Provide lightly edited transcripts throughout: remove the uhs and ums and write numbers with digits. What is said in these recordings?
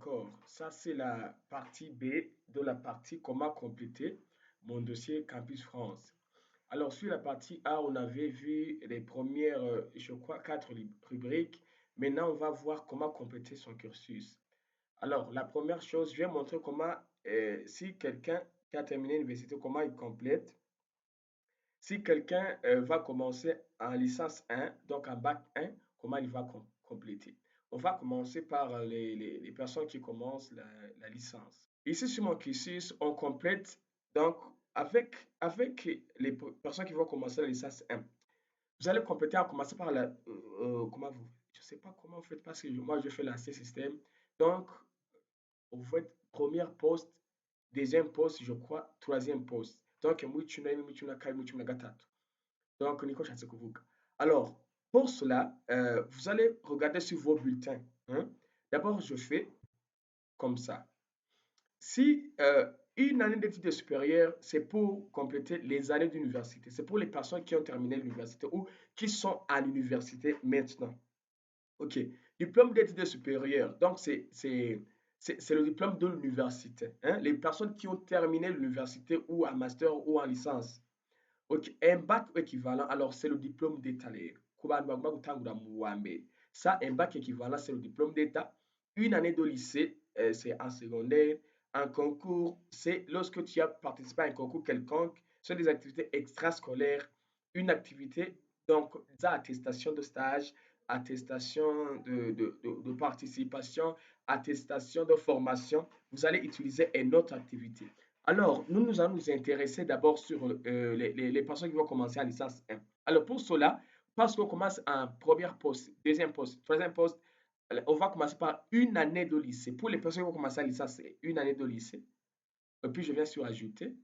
D'accord, ça c'est la partie B de la partie comment compléter mon dossier Campus France. Alors sur la partie A, on avait vu les premières, je crois, quatre rubriques. Maintenant, on va voir comment compléter son cursus. Alors, la première chose, je vais montrer comment, si quelqu'un qui a terminé l'université, comment il complète. Si quelqu'un va commencer en licence 1, donc en bac 1, comment il va compléter? On va commencer par les personnes qui commencent la licence. Ici, sur mon cursus, on complète donc avec les personnes qui vont commencer la licence 1. Vous allez compléter en commençant par comment vous, je ne sais pas comment vous faites parce que moi, je fais l'ancien système. Donc, vous faites première poste, deuxième poste, je crois, troisième poste. Donc, muchuna, muchuna, kai, muchuna, gatatu. Donc, Nico Chatsekouvouk. Alors, pour cela, vous allez regarder sur vos bulletins, hein. D'abord, je fais comme ça. Si une année d'études supérieures, c'est pour compléter les années d'université, c'est pour les personnes qui ont terminé l'université ou qui sont à l'université maintenant. OK. Diplôme d'études supérieures, donc c'est le diplôme de l'université, hein. Les personnes qui ont terminé l'université ou en master ou en licence. Ok, un bac équivalent, alors c'est le diplôme d'État. Ça, un bac équivalent, c'est le diplôme d'État. Une année de lycée, c'est en secondaire. Un concours, c'est lorsque tu as participé à un concours quelconque, sur des activités extrascolaires, une activité, donc, attestation de stage, attestation de participation, attestation de formation, vous allez utiliser une autre activité. Alors, nous allons nous intéresser d'abord sur les personnes qui vont commencer en licence 1. Alors, pour cela, parce qu'on commence en première poste, deuxième poste, troisième poste, on va commencer par une année de lycée. Pour les personnes qui vont commencer en licence, c'est une année de lycée. Et puis, je viens sur ajouter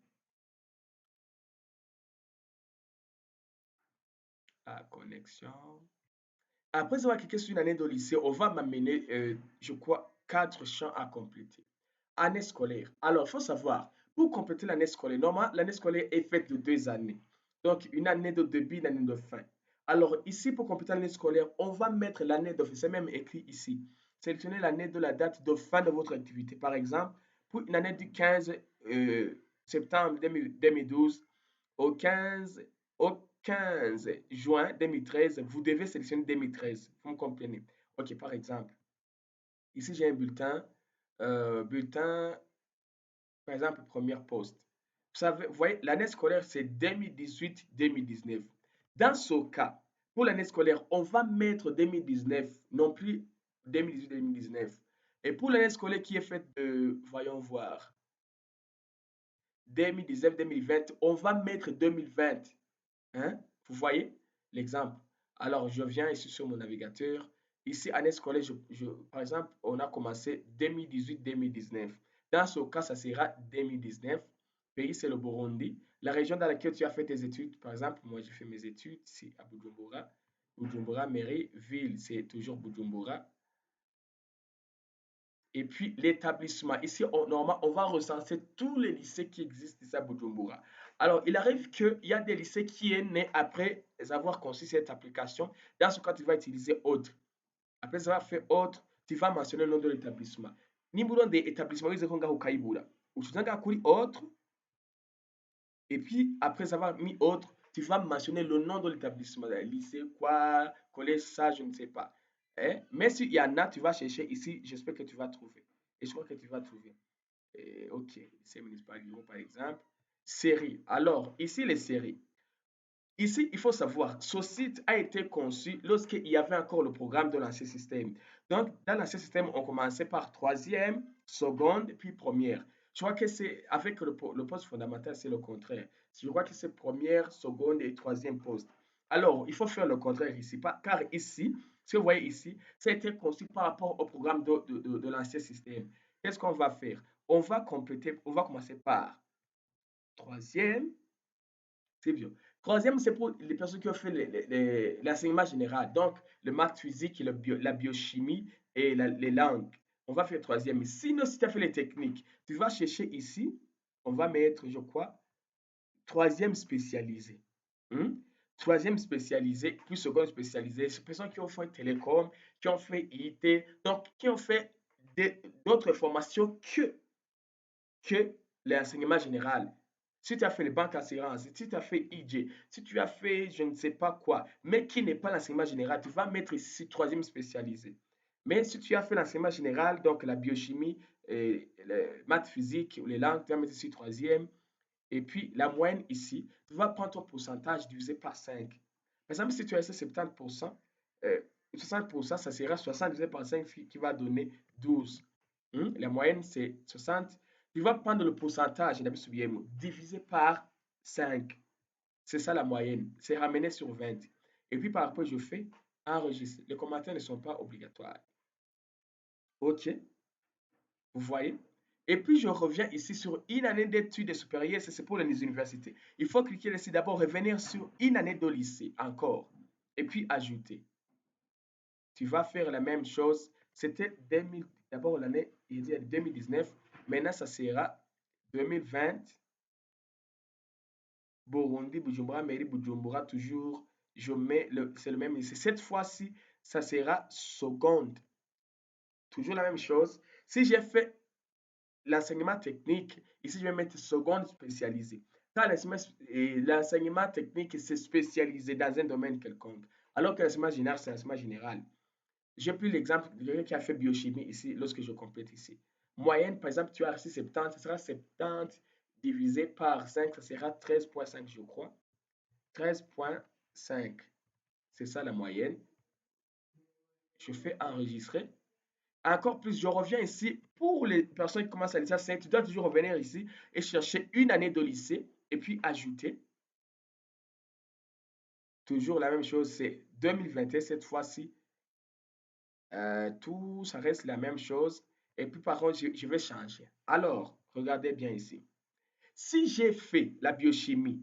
la connexion. Après avoir cliqué sur une année de lycée, on va m'amener, je crois, quatre champs à compléter. Année scolaire. Alors, il faut savoir, pour compléter l'année scolaire, normalement, l'année scolaire est faite de 2 années. Donc, une année de début, une année de fin. Alors, ici, pour compléter l'année scolaire, on va mettre l'année de fin. C'est même écrit ici. Sélectionnez l'année de la date de fin de votre activité. Par exemple, pour une année du 15 septembre 2012 au 15, au 15 juin 2013, vous devez sélectionner 2013. Vous me comprenez? OK, par exemple, ici j'ai un bulletin, par exemple, première poste. Vous savez, vous voyez, l'année scolaire, c'est 2018-2019. Dans ce cas, pour l'année scolaire, on va mettre 2019, non plus 2018-2019. Et pour l'année scolaire qui est faite de, voyons voir, 2019-2020, on va mettre 2020. Hein? Vous voyez l'exemple? Alors, je viens ici sur mon navigateur. Ici, année scolaire, par exemple, on a commencé 2018-2019. Dans ce cas, ça sera 2019. Pays, c'est le Burundi. La région dans laquelle tu as fait tes études, par exemple, moi, j'ai fait mes études ici à Bujumbura. Bujumbura, mairie, ville, c'est toujours Bujumbura. Et puis l'établissement. Ici, normalement, on va recenser tous les lycées qui existent ici à Bujumbura. Alors, il arrive qu'il y a des lycées qui sont nés après avoir conçu cette application. Dans ce cas, tu vas utiliser autre. Après avoir fait autre, tu vas mentionner le nom de l'établissement. Numéro des établissements, ils ont au Kaibura. Ou tu as autre. Et puis, après avoir mis autre, tu vas mentionner le nom de l'établissement. Lycée, quoi, collège, ça, je ne sais pas. Hein? Mais s'il y en a, tu vas chercher ici. J'espère que tu vas trouver. Et je crois que tu vas trouver. Ok, lycée municipal Lyon, par exemple. Série. Alors, ici, les séries. Ici, il faut savoir, ce site a été conçu lorsqu'il y avait encore le programme de l'ancien système. Donc, dans l'ancien système, on commençait par troisième, seconde, puis première. Je crois que c'est avec le poste fondamental, c'est le contraire. Je crois que c'est première, seconde et troisième poste. Alors, il faut faire le contraire ici, car ici, si vous voyez ici, ça a été conçu par rapport au programme de l'ancien système. Qu'est-ce qu'on va faire? On va compléter, on va commencer par troisième, c'est bien. Troisième, c'est pour les personnes qui ont fait l'enseignement général, donc le maths physique, et la biochimie et les langues. On va faire troisième. Sinon, si tu as fait les techniques, tu vas chercher ici, on va mettre, je crois, troisième spécialisé. Hmm? Troisième spécialisé, puis seconde spécialisé. C'est personnes qui ont fait télécom, qui ont fait IT, donc qui ont fait d'autres formations que l'enseignement général. Si tu as fait les banques assurances, si tu as fait IG, si tu as fait je ne sais pas quoi, mais qui n'est pas l'enseignement général, tu vas mettre ici troisième spécialisé. Mais si tu as fait l'enseignement général, donc la biochimie, les maths physique, les langues, tu vas mettre ici troisième. Et puis la moyenne ici, tu vas prendre ton pourcentage divisé par 5. Par exemple, si tu as 70%, 60%, ça sera 60 divisé par 5 qui va donner 12. La moyenne, c'est 60. Tu vas prendre le pourcentage divisé par 5. C'est ça la moyenne. C'est ramené sur 20. Et puis par après, je fais enregistrer. Les commentaires ne sont pas obligatoires. OK, vous voyez? Et puis je reviens ici sur une année d'études supérieures, c'est pour les universités. Il faut cliquer ici d'abord, revenir sur une année de lycée encore. Et puis ajouter. Tu vas faire la même chose. C'était 2000, d'abord l'année, il dit 2019. Maintenant, ça sera 2020. Burundi, Bujumbura, Mairie, Bujumbura, toujours, je mets c'est le même lycée. Cette fois-ci, ça sera seconde. Toujours la même chose. Si j'ai fait l'enseignement technique, ici, je vais mettre seconde spécialisée. Quand l'enseignement technique, c'est spécialisé dans un domaine quelconque. Alors que l'enseignement général, c'est l'enseignement général. J'ai pris l'exemple de quelqu'un qui a fait biochimie ici, lorsque je complète ici. Moyenne, par exemple, tu as reçu 70, ce sera 70 divisé par 5, ça sera 13,5, je crois. 13,5. C'est ça la moyenne. Je fais enregistrer. Encore plus, je reviens ici. Pour les personnes qui commencent à lycée 5, tu dois toujours revenir ici et chercher une année de lycée et puis ajouter. Toujours la même chose, c'est 2021 cette fois-ci. Tout, ça reste la même chose. Et puis par contre, je vais changer. Alors, regardez bien ici. Si j'ai fait la biochimie,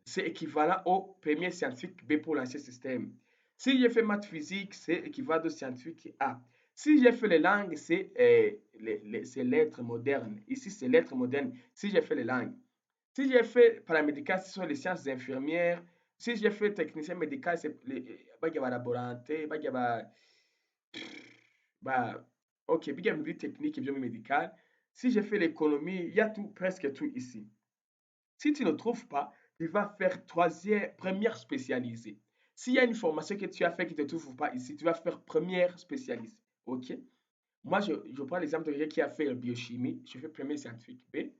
c'est équivalent au premier scientifique B pour l'ancien système. Si j'ai fait maths physique, c'est équivalent au scientifique A. Si j'ai fait les langues, c'est lettres modernes. Ici, c'est lettres modernes. Si j'ai fait les langues. Si j'ai fait paramédical, ce sont les sciences infirmières. Si j'ai fait technicien médical, c'est les laboranté, bah, ok, puis il y a une technique et biomédicale. Si j'ai fait l'économie, il y a tout, presque tout ici. Si tu ne trouves pas, tu vas faire troisième, première spécialisée. S'il y a une formation que tu as fait qui ne te trouve pas ici, tu vas faire première spécialisée. OK? Moi, je prends l'exemple de quelqu'un qui a fait la biochimie. Je fais premier scientifique B.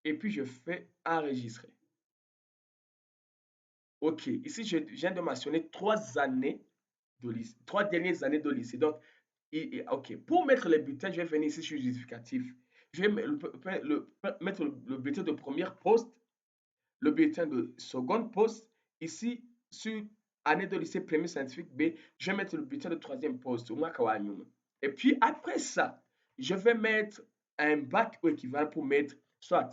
Et puis, je fais enregistrer. OK. Ici, je viens de mentionner 3 années de lycée, 3 dernières années de lycée. Donc, OK. Pour mettre les bulletins, je vais venir ici sur justificatif. Je vais mettre le bulletin de première poste, le bulletin de seconde poste. Ici, sur année de lycée premier scientifique B, je vais mettre le bulletin de troisième poste. Et puis après ça, je vais mettre un bac ou équivalent pour mettre soit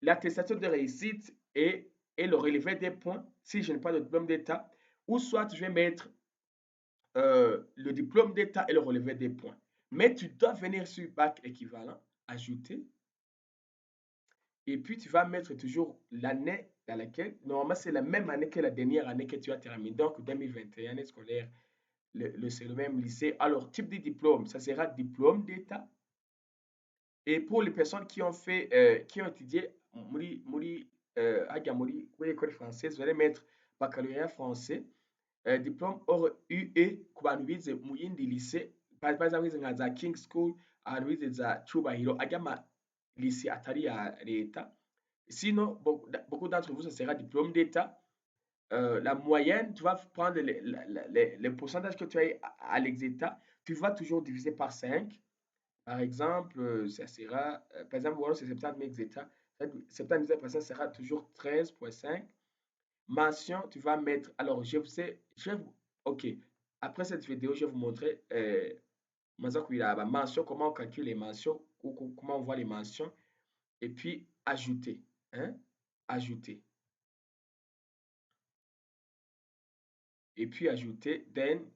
l'attestation de réussite et le relevé des points si je n'ai pas de diplôme d'État, ou soit je vais mettre le diplôme d'État et le relevé des points. Mais tu dois venir sur bac équivalent, ajouter, et puis tu vas mettre toujours l'année dans laquelle, normalement c'est la même année que la dernière année que tu as terminé, donc 2021, année scolaire, c'est le même lycée. Alors, type de diplôme, ça sera diplôme d'État. Et pour les personnes qui ont fait, qui ont étudié à l'école française, vous allez mettre baccalauréat français, diplôme hors UE, kubantu muyindi lycée, par exemple, za King School, ahantu bize za Cyubahiro, ajya ama lycée atari ya leta. Sinon, beaucoup d'entre vous, ça sera diplôme d'État. La moyenne, tu vas prendre les pourcentages que tu as à l'exéta, tu vas toujours diviser par 5. Par exemple, ça sera, par exemple, voilà, c'est 70 exéta. 70% sera toujours 13,5. Mention, tu vas mettre, alors ok, après cette vidéo, je vais vous montrer mention, comment on calcule les mentions, ou comment on voit les mentions, et puis ajouter, hein, ajouter. Et puis ajouter, then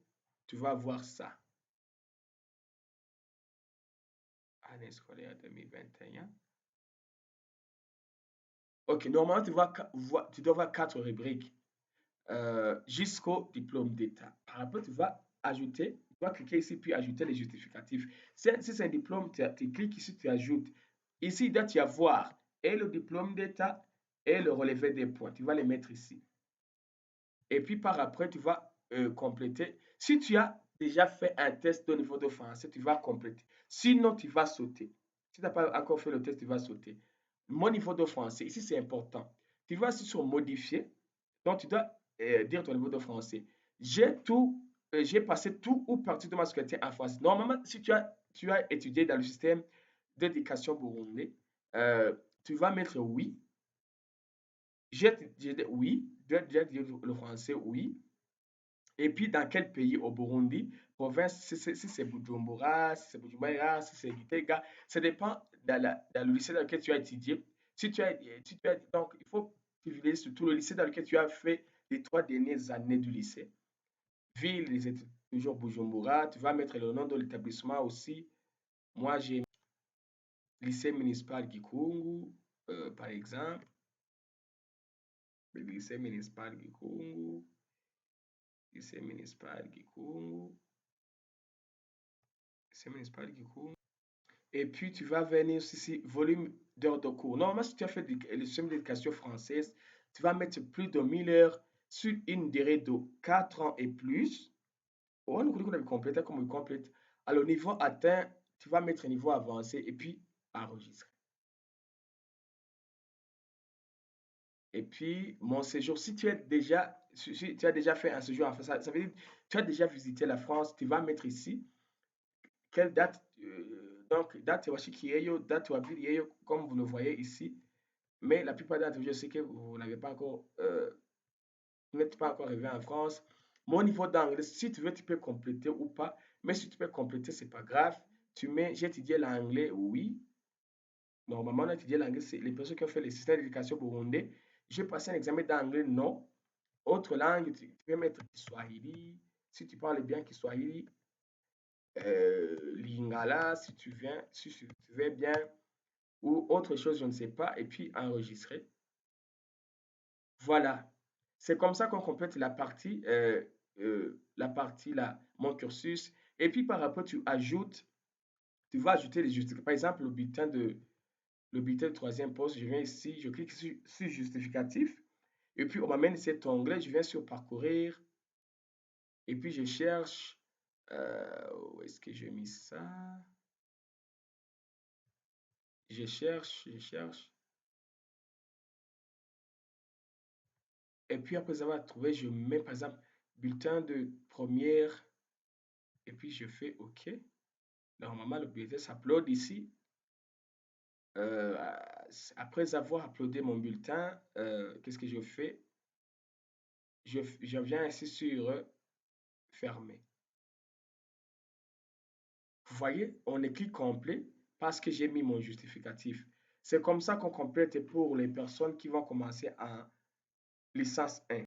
tu vas voir ça. Année scolaire 2021. Ok, normalement tu dois voir 4 rubriques jusqu'au diplôme d'État. Par après, tu vas ajouter dois cliquer ici puis ajouter les justificatifs. Si c'est un diplôme, tu cliques ici, tu ajoutes. Ici, il doit y avoir et le diplôme d'État et le relevé des points. Tu vas les mettre ici. Et puis par après, tu vas compléter. Si tu as déjà fait un test au niveau de français, tu vas compléter. Sinon, tu vas sauter. Si tu n'as pas encore fait le test, tu vas sauter. Mon niveau de français, ici c'est important. Tu vas ici sur modifier. Donc, tu dois dire ton niveau de français. J'ai passé tout ou partie de ma scolarité en français. Normalement, si tu as étudié dans le système d'éducation burundais, euh, tu vas mettre oui. J'ai dit oui. J'ai dit le français oui. Et puis, dans quel pays au Burundi, province, si c'est Bujumbura, si c'est Bujumbura, si c'est Gitega, ça dépend dans le lycée dans lequel tu as étudié. Donc, il faut privilégier surtout le lycée dans lequel tu as fait les 3 dernières années du lycée. Ville, c'est toujours Bujumbura. Tu vas mettre le nom de l'établissement aussi. Moi, j'ai lycée municipal Gikungu, par exemple. Le lycée municipal Gikungu. Lycée municipal Gikungu. Lycée municipal Gikungu. Et puis, tu vas venir ici, volume d'heures de cours. Normalement, si tu as fait le système d'éducation française, tu vas mettre plus de 1000 heures sur une durée de 4 ans et plus. On nous qu'on a complété comme on complète. Alors, niveau atteint, tu vas mettre un niveau avancé et puis enregistrer. Et puis, mon séjour, si tu as déjà fait un séjour en France, ça veut dire que tu as déjà visité la France, tu vas mettre ici quelle date, donc date voici qui est, date comme vous le voyez ici. Mais la plupart d'entre vous, je sais que vous n'avez pas encore, vous n'êtes pas encore arrivé en France. Mon niveau d'anglais, si tu veux, tu peux compléter ou pas. Mais si tu peux compléter, c'est pas grave. Tu mets, j'ai étudié l'anglais, oui. Normalement, on a étudié l'anglais, c'est les personnes qui ont fait le système d'éducation burundais. J'ai passé un examen d'anglais, non. Autre langue, tu peux mettre Kiswahili. Si tu parles bien Kiswahili, Lingala, si tu veux bien, ou autre chose, je ne sais pas, et puis enregistrer. Voilà. C'est comme ça qu'on complète la partie là, mon cursus. Et puis par rapport, tu vas ajouter les justificatifs. Par exemple, le bulletin de troisième poste, je viens ici, je clique sur justificatif. Et puis on m'amène cet onglet, je viens sur parcourir. Et puis je cherche, où est-ce que j'ai mis ça? Je cherche. Et puis après avoir trouvé, je mets par exemple bulletin de première. Et puis je fais OK. Normalement, le bulletin s'upload ici. Euh, Après avoir uploadé mon bulletin, qu'est-ce que je fais? Je viens ici sur fermer. Vous voyez, on écrit complet parce que j'ai mis mon justificatif. C'est comme ça qu'on complète pour les personnes qui vont commencer en licence 1.